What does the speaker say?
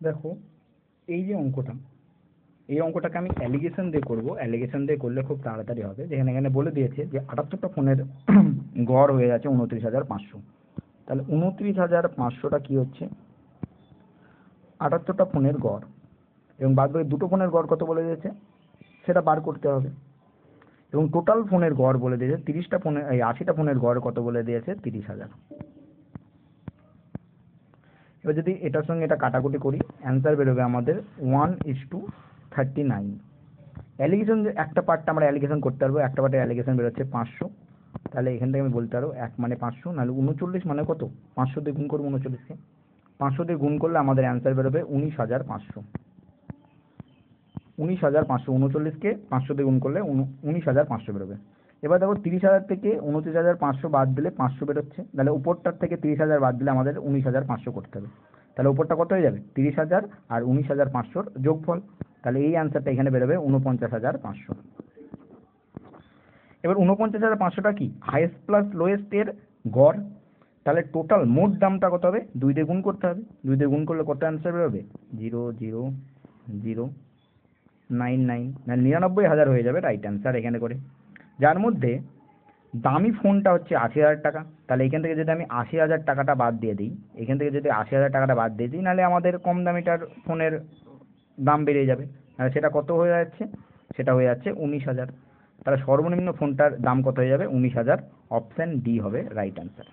দেখো এই যে অঙ্কটা, এই অঙ্কটাকে আমি অ্যালিগেশন দিয়ে করব। অ্যালিগেশন দিয়ে করলে খুব তাড়াতাড়ি হবে। যেখানে এখানে বলে দিয়েছে যে 78টা ফোনের গড় হয়ে যাচ্ছে 29,500। তাহলে 29,500টা কি হচ্ছে? 78টা ফোনের গড়, এবং বাদ বাকি দুটো ফোনের গড় কত বলে দিয়েছে সেটা বার করতে হবে। এবং টোটাল ফোনের গড় বলে দিয়েছে 30টা ফোনের, এই 80টা ফোনের গড় কত বলে দিয়েছে? 30,000। এবার যদি এটার সঙ্গে এটা কাটাকুটি করি, অ্যান্সার বেরোবে আমাদের 1:39। অ্যালিগেশন একটা পার্টটা আমরা অ্যালিগেশন করতে পারবো, একটা পার্টের অ্যালিগেশন বেরোচ্ছে 500। তাহলে এখান থেকে আমি বলতে পারবো 1 মানে 500, নাহলে 39 মানে কত? 500 দিয়ে গুণ করবো 39কে। 500 দিয়ে গুণ করলে আমাদের অ্যান্সার বেরোবে 19,500। 19,500, 39কে 500 দিয়ে গুণ করলে 19,500 বেরোবে। এবার দেখো 30,000 থেকে 29,500 বাদ দিলে 500 বেরোচ্ছে। তাহলে উপরটার থেকে 30,000 বাদ দিলে আমাদের 19,500 করতে হবে। তাহলে উপরটা কত হয়ে যাবে? 30,000 আর 19,500 যোগফল। তাহলে এই অ্যান্সারটা এখানে বেরোবে 49,500। এবার 49,500টা কি? হাইয়েস্ট প্লাস লোয়েস্ট এর গড়। তাহলে টোটাল মোট দামটা কত হবে? 2 দিয়ে গুণ করতে হবে। 2 দিয়ে গুণ করলে কত অ্যান্সার বেরোবে? 0,0,0,99, মানে 99,000 হয়ে যাবে রাইট অ্যান্সার এখানে করে। যার মধ্যে দামি ফোনটা হচ্ছে 80,000 টাকা। তাহলে এখান থেকে যদি আমি 80,000 টাকাটা বাদ দিয়ে দিই, এখান থেকে যদি 80,000 টাকাটা বাদ দিয়ে দিই, নাহলে আমাদের কম দামিটার ফোনের দাম বেড়ে যাবে। আর সেটা কত হয়ে যাচ্ছে? সেটা হয়ে যাচ্ছে 19,000। তাহলে সর্বনিম্ন ফোনটার দাম কত হয়ে যাবে? 19,000। অপশান ডি হবে রাইট অ্যান্সার।